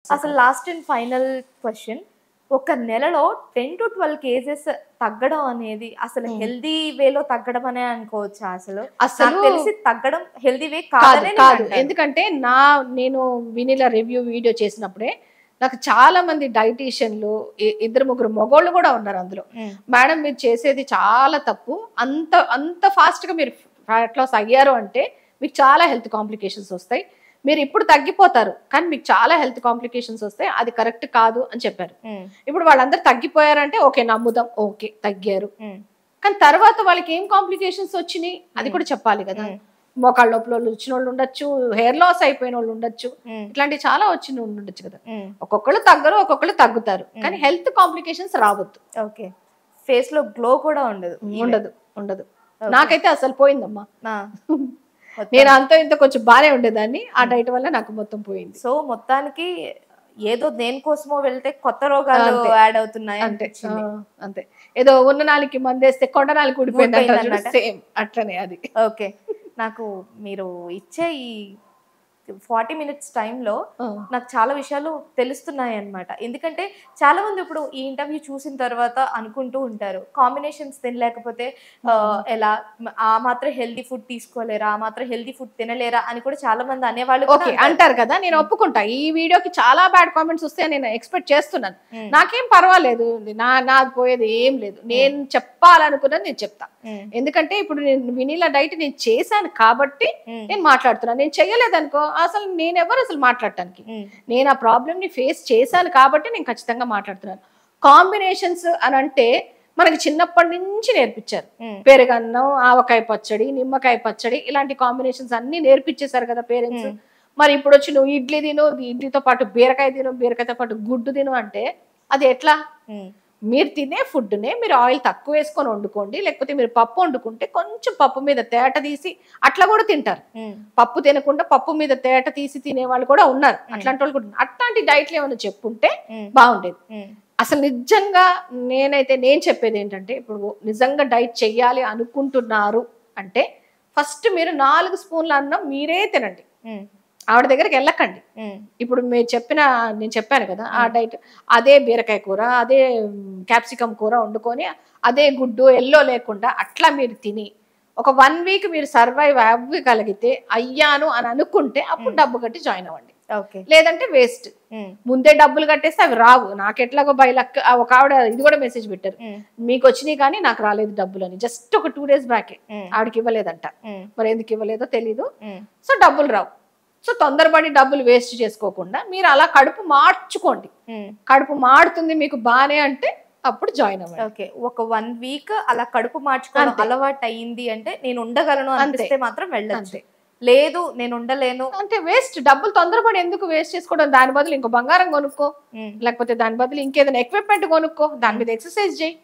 అసలు last and final question, ఒక నెలలో 10 to 12 కేజెస్ తగ్గడం అనేది అసలు హెల్దీ వేలో తగ్గడం అనే అనుకోవచ్చా? అసలు నాకు తెలిసి తగ్గడం హెల్దీ వే కాదనే కాదు. ఎందుకంటే నేను వినిలా రివ్యూ వీడియో చేసినప్పుడే నాకు చాలా మంది డైటీషియన్లు, ఇద్దరు ముగ్గురు మగోళ్ళు కూడా ఉన్నారు అందులో. మేడం మీరు చేసేది చాలా తప్పు, అంత ఫాస్ట్ గా మీరు ఫ్యాట్ లాస్ అయ్యారు అంటే మీకు చాలా హెల్త్ కాంప్లికేషన్స్ వస్తాయి, మీరు ఇప్పుడు తగ్గిపోతారు కానీ మీకు చాలా హెల్త్ కాంప్లికేషన్స్ వస్తాయి, అది కరెక్ట్ కాదు అని చెప్పారు. ఇప్పుడు వాళ్ళందరూ తగ్గిపోయారంటే ఓకే నమ్ముదాం, ఓకే తగ్గారు, కానీ తర్వాత వాళ్ళకి ఏం కాంప్లికేషన్స్ వచ్చినాయి అది కూడా చెప్పాలి కదా. మోకాళ్ళ నొప్పులు వచ్చిన వాళ్ళు ఉండొచ్చు, హెయిర్ లాస్ అయిపోయిన వాళ్ళు ఉండొచ్చు, ఇట్లాంటివి చాలా వచ్చిన ఉండొచ్చు కదా. ఒక్కొక్కళ్ళు తగ్గరు, ఒక్కొక్కళ్ళు తగ్గుతారు, కానీ హెల్త్ కాంప్లికేషన్స్ రావద్దు. ఓకే, ఫేస్ లో గ్లో కూడా ఉండదు. నాకైతే అసలు పోయిందమ్మా. నేను అంత ఇంత కొంచెం బానే ఉండేదాన్ని, ఆ డైట్ వల్ల నాకు మొత్తం పోయింది. సో మొత్తానికి ఏదో దేనికోసమో వెళ్తే కొత్త రోగాలు యాడ్ అవుతున్నాయి అంతే. ఏదో ఉన్న నాలుగు మందేస్తే కొండ నాలుగు ఊడిపోయింది, సేమ్ అట్లనే అది. ఓకే, నాకు మీరు ఇచ్చే ఈ 40 minutes టైంలో నాకు చాలా విషయాలు తెలుస్తున్నాయి అన్నమాట. ఎందుకంటే చాలా మంది ఇప్పుడు ఈ ఇంటర్వ్యూ చూసిన తర్వాత అనుకుంటూ ఉంటారు, కాంబినేషన్స్ తినలేకపోతే ఎలా, ఆ మాత్రం హెల్దీ ఫుడ్ తీసుకోలేరా, ఆ మాత్రం హెల్దీ ఫుడ్ తినలేరా అని కూడా చాలా మంది అనేవాళ్ళు అంటారు కదా. నేను ఒప్పుకుంటా, ఈ వీడియోకి చాలా బ్యాడ్ కామెంట్స్ వస్తాయని నేను ఎక్స్పెక్ట్ చేస్తున్నాను. నాకేం పర్వాలేదు, నాది పోయేది ఏం లేదు. నేను చెప్పాలనుకున్నది నేను చెప్తా. ఎందుకంటే ఇప్పుడు నేను వినీలా డైట్ నేను చేశాను కాబట్టి నేను మాట్లాడుతున్నాను. నేను చెయ్యలేదనుకో అసలు నేనెవరు అసలు మాట్లాడటానికి. నేను ఆ ప్రాబ్లమ్ ని ఫేస్ చేశాను కాబట్టి నేను ఖచ్చితంగా మాట్లాడుతున్నాను. కాంబినేషన్స్ అని అంటే మనకి చిన్నప్పటి నుంచి నేర్పించారు. పెరుగన్నం, ఆవకాయ పచ్చడి, నిమ్మకాయ పచ్చడి, ఇలాంటి కాంబినేషన్స్ అన్ని నేర్పించేశారు కదా పేరెంట్స్. మరి ఇప్పుడు వచ్చి నువ్వు ఇడ్లీ తిను, ఇడ్లీతో పాటు బీరకాయ తిను, బీరకాయతో పాటు గుడ్డు తిను అంటే అది ఎట్లా? మీరు తినే ఫుడ్నే మీరు ఆయిల్ తక్కువ వేసుకొని వండుకోండి, లేకపోతే మీరు పప్పు వండుకుంటే కొంచెం పప్పు మీద తేట తీసి అట్లా కూడా తింటారు. పప్పు తినకుండా పప్పు మీద తేట తీసి తినే వాళ్ళు కూడా ఉన్నారు, అట్లాంటి వాళ్ళు కూడా. అట్లాంటి డైట్లు ఏమైనా చెప్పుంటే బాగుండేది. అసలు నిజంగా నేను చెప్పేది ఏంటంటే, ఇప్పుడు నిజంగా డైట్ చెయ్యాలి అనుకుంటున్నారు అంటే ఫస్ట్ మీరు 4 స్పూన్ల అన్నం మీరే తినండి, ఆవిడ దగ్గరికి వెళ్ళకండి. ఇప్పుడు నేను చెప్పాను కదా ఆ డైట్, అదే బీరకాయ కూర, అదే క్యాప్సికమ్ కూర వండుకొని అదే గుడ్డు ఎల్లో లేకుండా అట్లా మీరు తిని ఒక 1 week మీరు సర్వైవ్ అవ్వగలిగితే అయ్యాను అని అనుకుంటే అప్పుడు డబ్బు కట్టి జాయిన్ అవ్వండి. లేదంటే వేస్ట్. ముందే డబ్బులు కట్టేస్తే అవి రావు. నాకు ఎట్లాగో బై లక్ ఒక ఆవిడ ఇది కూడా మెసేజ్ పెట్టారు, మీకు వచ్చినాయి కానీ నాకు రాలేదు డబ్బులు అని. జస్ట్ ఒక 2 days బ్యాకే ఆవిడకి ఇవ్వలేదంట, మరి ఎందుకు ఇవ్వలేదో తెలీదు. సో డబ్బులు రావు. సో తొందరపడి డబ్బులు వేస్ట్ చేసుకోకుండా మీరు అలా కడుపు మార్చుకోండి. కడుపు మాడుతుంది మీకు బానే అంటే అప్పుడు జాయిన్ అవ్వండి. ఓకే, ఒక 1 week అలా కడుపు మార్చుకోవడం అలవాటు అయ్యింది అంటే నేను ఉండగలను అనిపిస్తే మాత్రం వెళ్ళొచ్చు, లేదు నేను ఉండలేను అంటే వేస్ట్. డబ్బులు తొందరపడి ఎందుకు వేస్ట్ చేసుకోవడం? దాని బదులు ఇంకో బంగారం కొనుక్కో, లేకపోతే దాని బదులు ఇంకేదైనా ఎక్విప్మెంట్ కొనుక్కో, దాని మీద ఎక్సర్సైజ్ చేయి,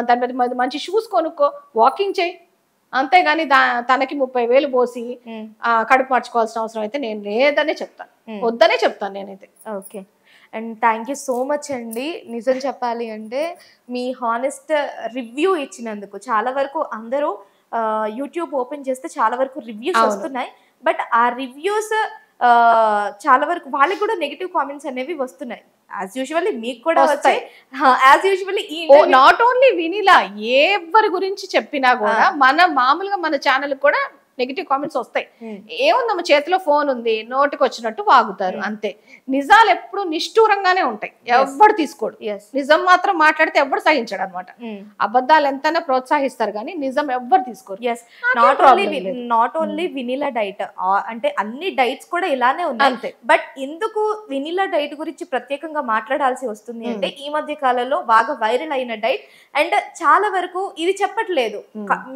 దాని మీద మంచి షూస్ కొనుక్కో, వాకింగ్ చేయి. అంతేగాని తనకి 30,000 పోసి కడుపు మార్చుకోవాల్సిన అవసరం అయితే నేను లేదనే చెప్తాను, వద్దనే చెప్తాను నేనైతే. Okay, and thank you so much అండి. నిజం చెప్పాలి అంటే మీ హానెస్ట్ రివ్యూ ఇచ్చినందుకు. చాలా వరకు అందరూ యూట్యూబ్ ఓపెన్ చేస్తే చాలా వరకు రివ్యూస్ వస్తున్నాయి, బట్ ఆ రివ్యూస్ చాలా వరకు వాళ్ళకి కూడా నెగిటివ్ కామెంట్స్ అనేవి వస్తున్నాయి. యాజ్ యూజువల్లీ మీకు కూడా వస్తాయి. As usually not only Vinila, ఎవరి గురించి చెప్పినా కూడా మామూలుగా మన ఛానల్ కూడా నెగిటివ్ కామెంట్స్ వస్తాయి. ఏముందమ్మ చేతిలో ఫోన్ ఉంది, నోటికి వచ్చినట్టు వాగుతారు అంతే. నిజాలు ఎప్పుడు నిష్ఠూరంగానే ఉంటాయి, ఎవ్వడు తీసుకోడు. నిజం మాత్రం మాట్లాడితే ఎవ్వడు సహించడు అనమాట. అబద్ధాలు ఎంతైనా ప్రోత్సహిస్తారు కానీ నిజం ఎవ్వరు తీసుకోరు. నాట్ ఓన్లీ వినిలా డైట్, అంటే అన్ని డైట్స్ కూడా ఇలానే ఉన్నాయి. బట్ ఎందుకు వినిలా డైట్ గురించి ప్రత్యేకంగా మాట్లాడాల్సి వస్తుంది అంటే ఈ మధ్య కాలంలో బాగా వైరల్ అయిన డైట్, అండ్ చాలా వరకు ఇది చెప్పట్లేదు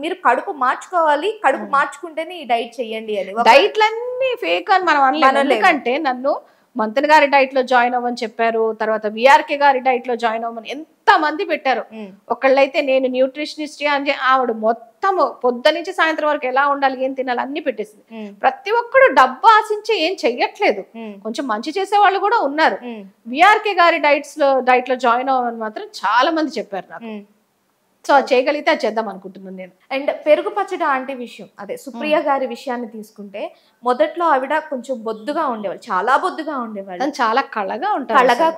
మీరు కడుపు మార్చుకోవాలి, కడుపు మార్చుకుంటేనే ఈ డైట్ చెయ్యండి అని. డైట్లన్నీ ఫేక్ అని మనం అనలేదు. ఎందుకంటే నన్ను మంతన్ గారి డైట్ లో జాయిన్ అవ్వని చెప్పారు, తర్వాత విఆర్కే గారి డైట్ లో జాయిన్ అవ్వమని ఎంత మంది పెట్టారు. ఒకళ్ళైతే నేను న్యూట్రిషనిస్ట్ అని ఆవిడ మొత్తం పొద్దు నుంచి సాయంత్రం వరకు ఎలా ఉండాలి, ఏం తినాలి అన్ని పెట్టేసింది. ప్రతి ఒక్కడు డబ్బు ఆశించి ఏం చెయ్యట్లేదు, కొంచెం మంచి చేసే వాళ్ళు కూడా ఉన్నారు. విఆర్కే గారి డైట్ లో జాయిన్ అవ్వమని మాత్రం చాలా మంది చెప్పారు నాకు. సో అది చేయగలిగితే అది చేద్దాం అనుకుంటున్నాను నేను. అండ్ పెరుగు పచ్చడి ఆంటీ విషయం, అదే సుప్రియ గారి విషయాన్ని తీసుకుంటే, మొదట్లో ఆవిడ కొంచెం బొద్దుగా ఉండేవాళ్ళు, చాలా బొద్దుగా ఉండేవాళ్ళు, తను చాలా కళగా ఉంటారు కళగా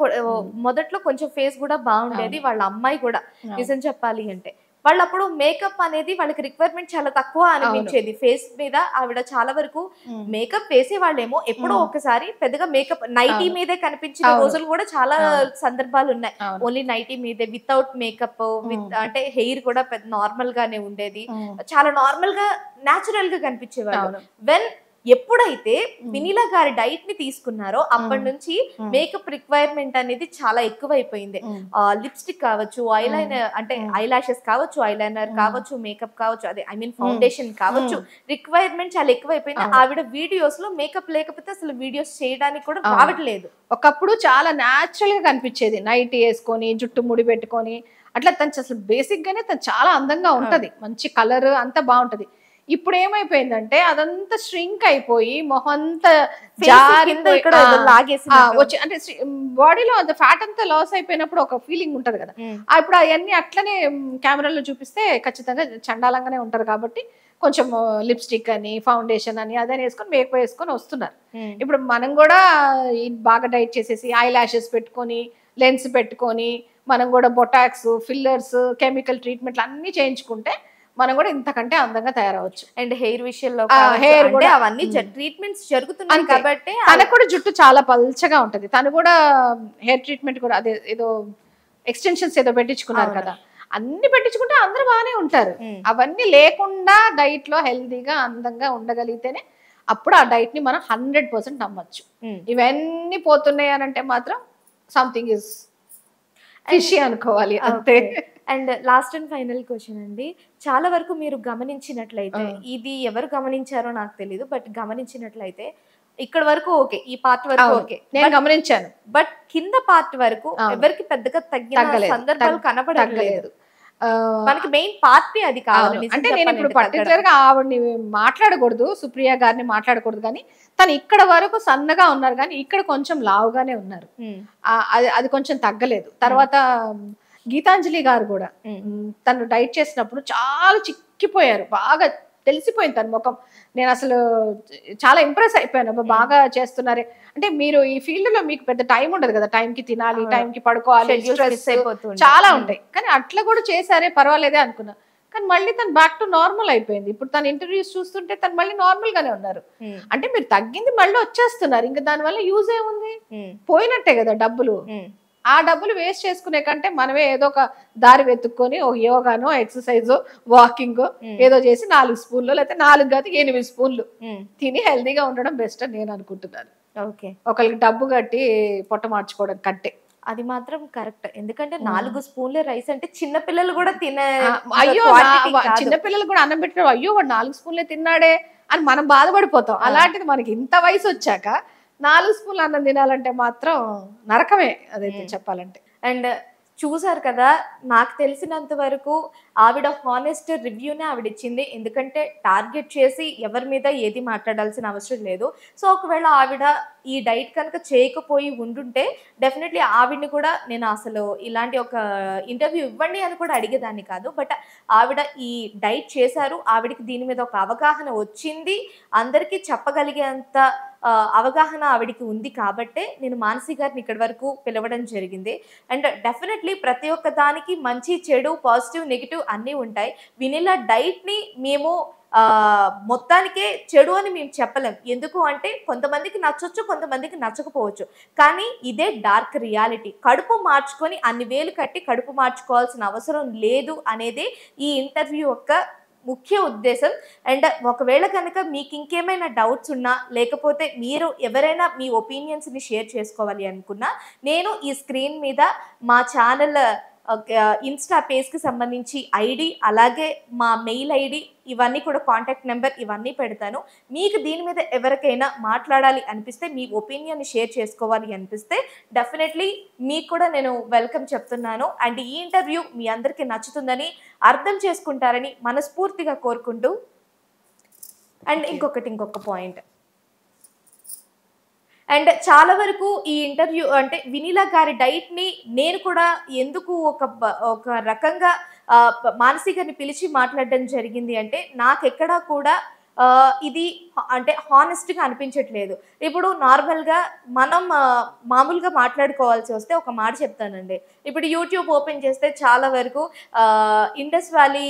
మొదట్లో కొంచెం ఫేస్ కూడా బాగుండేది. వాళ్ళ అమ్మాయి కూడా నిజం చెప్పాలి అంటే వాళ్ళు అప్పుడు మేకప్ అనేది వాళ్ళకి రిక్వైర్మెంట్ చాలా తక్కువ అనిపించేది. ఫేస్ మీద ఆవిడ చాలా వరకు మేకప్ వేసే వాళ్ళేమో ఎప్పుడో ఒకసారి, పెద్దగా మేకప్ నైటీ మీదే కనిపించిన రోజులు కూడా చాలా సందర్భాలు ఉన్నాయి. ఓన్లీ నైటీ మీదే వితౌట్ మేకప్, అంటే హెయిర్ కూడా పెద్ద నార్మల్ గానే ఉండేది, చాలా నార్మల్ గా న్యాచురల్ గా కనిపించేవాళ్ళు. వెన్ ఎప్పుడైతే వినీలా గారి డైట్ ని తీసుకున్నారో అప్పటి నుంచి మేకప్ రిక్వైర్మెంట్ అనేది చాలా ఎక్కువైపోయింది. లిప్స్టిక్ కావచ్చు, ఐలైనర్ అంటే ఐ లాషెస్ కావచ్చు, ఐలైనర్ కావచ్చు, మేకప్ కావచ్చు, అదే ఐ మీన్ ఫౌండేషన్ కావచ్చు, రిక్వైర్మెంట్ చాలా ఎక్కువైపోయింది. ఆవిడ వీడియోస్ లో మేకప్ లేకపోతే అసలు వీడియోస్ చేయడానికి కూడా రావట్లేదు. ఒకప్పుడు చాలా న్యాచురల్ గా కనిపించేది, నైట్ వేసుకొని జుట్టు ముడి పెట్టుకొని అట్లా. తను అసలు బేసిక్ గానే తను చాలా అందంగా ఉంటది, మంచి కలర్ అంతా బాగుంటది. ఇప్పుడు ఏమైపోయిందంటే అదంతా ష్రింక్ అయిపోయి మొహంతా వచ్చి, అంటే బాడీలో అంత ఫ్యాట్ అంతా లాస్ అయిపోయినప్పుడు ఒక ఫీలింగ్ ఉంటది కదా. ఇప్పుడు అవన్నీ అట్లనే కెమెరాలో చూపిస్తే ఖచ్చితంగా చండాలంగానే ఉంటారు. కాబట్టి కొంచెం లిప్స్టిక్ అని, ఫౌండేషన్ అని అదని వేసుకొని మేకప్ వేసుకొని వస్తున్నారు. ఇప్పుడు మనం కూడా బాగా డైట్ చేసేసి ఐ లాషెస్ పెట్టుకొని, లెన్స్ పెట్టుకొని, మనం కూడా బొటాక్స్, ఫిల్లర్స్, కెమికల్ ట్రీట్మెంట్లు అన్ని చేయించుకుంటే మనం కూడా ఇంతకంటే అందంగా తయారవచ్చు. అండ్ హెయిర్ విషయంలో హెయిర్ కూడా అవన్నీ ట్రీట్మెంట్స్ జరుగుతున్నాయి కాబట్టి తనకు కూడా జుట్టు చాలా పల్చగా ఉంటది. తను కూడా హెయిర్ ట్రీట్మెంట్ కూడా అదే ఏదో ఎక్స్టెన్షన్స్ ఏదో పెట్టించుకున్నారు కదా, అన్ని పెట్టించుకుంటే అందరూ బాగానే ఉంటారు. అవన్నీ లేకుండా డైట్ లో హెల్దీగా అందంగా ఉండగలిగితేనే అప్పుడు ఆ డైట్ ని మనం 100% నమ్మచ్చు. ఇవన్నీ పోతున్నాయి అని అంటే మాత్రం సంథింగ్ ఇస్ ఫిషీ అనుకోవాలి అంతే. And last and final question అండి, చాలా వరకు మీరు గమనించినట్లయితే, ఇది ఎవరు గమనించారో నాకు తెలీదు, బట్ గమనించినట్లయితే ఇక్కడ వరకు ఓకే, ఈ పార్ట్ వరకు ఓకే, నేను గమనించాను, బట్ కింద పార్ట్ వరకు ఎవరికి పెద్దగా తగ్గిన సందర్భాలు కనబడలేదు. మనకి మెయిన్ పార్ట్ అది కావాలి. అంటే నేను ఇప్పుడు పర్టికులర్ గా ఆవిడని మాట్లాడకూడదు, సుప్రియ గారిని మాట్లాడకూడదు, కానీ తను ఇక్కడ వరకు సన్నగా ఉన్నారు కానీ ఇక్కడ కొంచెం లావుగానే ఉన్నారు. అది కొంచెం తగ్గలేదు. తర్వాత గీతాంజలి గారు కూడా తను డైట్ చేసినప్పుడు చాలా చిక్కిపోయారు, బాగా తెలిసిపోయింది తన ముఖం. నేను అసలు చాలా ఇంప్రెస్ అయిపోయాను, బాగా చేస్తున్నారే. అంటే మీరు ఈ ఫీల్డ్ లో మీకు పెద్ద టైం ఉండదు కదా, టైంకి తినాలి, టైంకి పడుకోవాలి, చాలా ఉంటాయి. కానీ అట్లా కూడా చేశారే, పర్వాలేదే అనుకున్నా. కానీ మళ్ళీ తను బ్యాక్ టు నార్మల్ అయిపోయింది. ఇప్పుడు తన ఇంటర్వ్యూస్ చూస్తుంటే తను మళ్ళీ నార్మల్ గానే ఉన్నారు. అంటే మీరు తగ్గింది మళ్ళీ వచ్చేస్తున్నారు, ఇంకా దానివల్ల యూజ్ ఏముంది, పోయినట్టే కదా డబ్బులు. ఆ డబ్బులు వేస్ట్ చేసుకునే కంటే మనమే ఏదో ఒక దారి వెతుక్కొని ఒక యోగానో, ఎక్సర్సైజో, వాకింగ్ ఏదో చేసి 4 స్పూన్లు లేకపోతే 4 కాదు 8 స్పూన్లు తిని హెల్దీగా ఉండడం బెస్ట్ అని నేను అనుకుంటున్నాను. ఓకే, ఒకరికి డబ్బు కట్టి పొట్ట మార్చుకోవడం కంటే అది మాత్రం కరెక్ట్. ఎందుకంటే 4 స్పూన్ల రైస్ అంటే చిన్న పిల్లలు కూడా తినే, అయ్యో చిన్న పిల్లలు కూడా అన్నం పెట్టడం, అయ్యో వాడు 4 స్పూన్లే తిన్నాడే అని మనం బాధపడిపోతాం. అలాంటిది మనకి ఇంత వయసు వచ్చాక 4 స్పూన్లు అన్నం తినాలంటే మాత్రం నరకమే, అదైతే చెప్పాలంటే. అండ్ చూసారు కదా, నాకు తెలిసినంత వరకు ఆవిడ హానెస్ట్ రివ్యూనే ఆవిడ ఇచ్చింది. ఎందుకంటే టార్గెట్ చేసి ఎవరి మీద ఏది మాట్లాడాల్సిన అవసరం లేదు. సో ఒకవేళ ఆవిడ ఈ డైట్ కనుక చేయకపోయి ఉండుంటే డెఫినెట్లీ ఆవిడని కూడా నేను అసలు ఇలాంటి ఒక ఇంటర్వ్యూ ఇవ్వండి అని కూడా అడిగేదాన్ని కాదు. బట్ ఆవిడ ఈ డైట్ చేశారు, ఆవిడకి దీని మీద ఒక అవగాహన వచ్చింది, అందరికీ చెప్పగలిగేంత అవగాహన ఆవిడికి ఉంది కాబట్టే నేను మానసి గారిని ఇక్కడి వరకు పిలవడం జరిగింది. అండ్ డెఫినెట్లీ ప్రతి ఒక్క దానికి మంచి, చెడు, పాజిటివ్, నెగిటివ్ అన్నీ ఉంటాయి. వినిలా డైట్ని మేము మొత్తానికే చెడు అని మేము చెప్పలేం. ఎందుకు అంటే కొంతమందికి నచ్చొచ్చు, కొంతమందికి నచ్చకపోవచ్చు. కానీ ఇదే డార్క్ రియాలిటీ. కడుపు మార్చుకొని అన్ని వేలు కట్టి కడుపు మార్చుకోవాల్సిన అవసరం లేదు అనేదే ఈ ఇంటర్వ్యూ యొక్క ముఖ్య ఉద్దేశం. అండ్ ఒకవేళ కనుక మీకు ఇంకేమైనా డౌట్స్ ఉన్నా, లేకపోతే మీరు ఎవరైనా మీ ఒపీనియన్స్ని షేర్ చేసుకోవాలి అనుకున్నా, నేను ఈ స్క్రీన్ మీద మా ఛానల్ ఇన్స్టా పేజ్కి సంబంధించి ఐడి, అలాగే మా మెయిల్ ఐడి, ఇవన్నీ కూడా కాంటాక్ట్ నెంబర్ ఇవన్నీ పెడతాను. మీకు దీని మీద ఎవరికైనా మాట్లాడాలి అనిపిస్తే, మీ ఒపీనియన్ని షేర్ చేసుకోవాలి అనిపిస్తే డెఫినెట్లీ మీకు కూడా నేను వెల్కమ్ చెప్తున్నాను. అండ్ ఈ ఇంటర్వ్యూ మీ అందరికీ నచ్చుతుందని, అర్థం చేసుకుంటారని మనస్ఫూర్తిగా కోరుకుంటూ, అండ్ ఇంకొక పాయింట్, అండ్ చాలా వరకు ఈ ఇంటర్వ్యూ అంటే వినీలా గారి డైట్ ని నేను కూడా ఎందుకు ఒక రకంగా మానసికని పిలిచి మాట్లాడడం జరిగింది అంటే నాకెక్కడా కూడా ఇది అంటే హానెస్ట్ గా అనిపించట్లేదు. ఇప్పుడు నార్మల్ గా మనం మామూలుగా మాట్లాడుకోవాల్సి వస్తే ఒక మాట చెప్తానండి. ఇప్పుడు యూట్యూబ్ ఓపెన్ చేస్తే చాలా వరకు ఇండస్ వ్యాలీ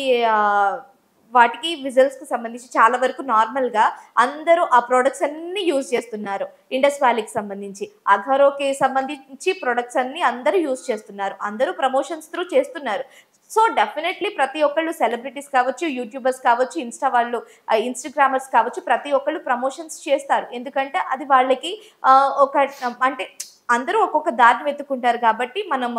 వాటికి విజిల్స్‌కి సంబంధించి చాలా వరకు నార్మల్‌గా అందరూ ఆ ప్రొడక్ట్స్ అన్నీ యూజ్ చేస్తున్నారు. ఇండస్ వ్యాలీకి సంబంధించి. అఘరోకి సంబంధించి ప్రొడక్ట్స్ అన్నీ అందరూ యూజ్ చేస్తున్నారు. అందరూ ప్రమోషన్స్ త్రూ చేస్తున్నారు. సో, డెఫినెట్‌లీ ప్రతి ఒక్కళ్ళు సెలబ్రిటీస్ కావచ్చు, యూట్యూబర్స్ కావచ్చు, ఇన్‌స్టాగ్రామర్స్ కావచ్చు ప్రతి ఒక్కళ్ళు ప్రమోషన్స్ చేస్తారు. ఎందుకంటే అది వాళ్ళకి ఒక అంటే అందరూ ఒక్కొక్క దారిని వెతుక్కుంటారు కాబట్టి మనం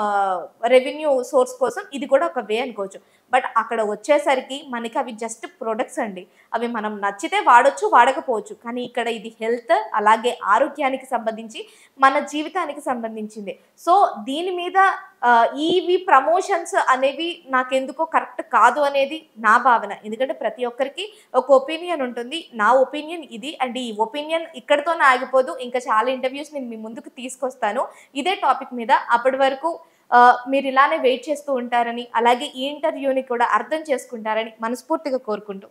రెవెన్యూ సోర్స్ కోసం ఇది కూడా ఒక వే అనుకోవచ్చు. బట్ అక్కడ వచ్చేసరికి మనకి అవి జస్ట్ ప్రొడక్ట్స్ అండి. అవి మనం నచ్చితే వాడొచ్చు, వాడకపోవచ్చు. కానీ ఇక్కడ ఇది హెల్త్ అలాగే ఆరోగ్యానికి సంబంధించి మన జీవితానికి సంబంధించింది. సో, దీని మీద ఇవి ప్రమోషన్స్ అనేవి నాకెందుకో కరెక్ట్ కాదు అనేది నా భావన. ఎందుకంటే ప్రతి ఒక్కరికి ఒక ఒపీనియన్ ఉంటుంది. నా ఒపీనియన్ ఇది. అండ్ ఈ ఒపీనియన్ ఇక్కడితోనే ఆగిపోదు. ఇంకా చాలా ఇంటర్వ్యూస్ నేను మీ ముందుకు తీసుకొస్తాను. ఇదే టాపిక్ మీద. అప్పటి వరకు మీరు ఇలానే వెయిట్ చేస్తూ ఉంటారని, అలాగే ఈ ఇంటర్వ్యూని కూడా అర్థం చేసుకుంటారని మనస్ఫూర్తిగా కోరుకుంటూ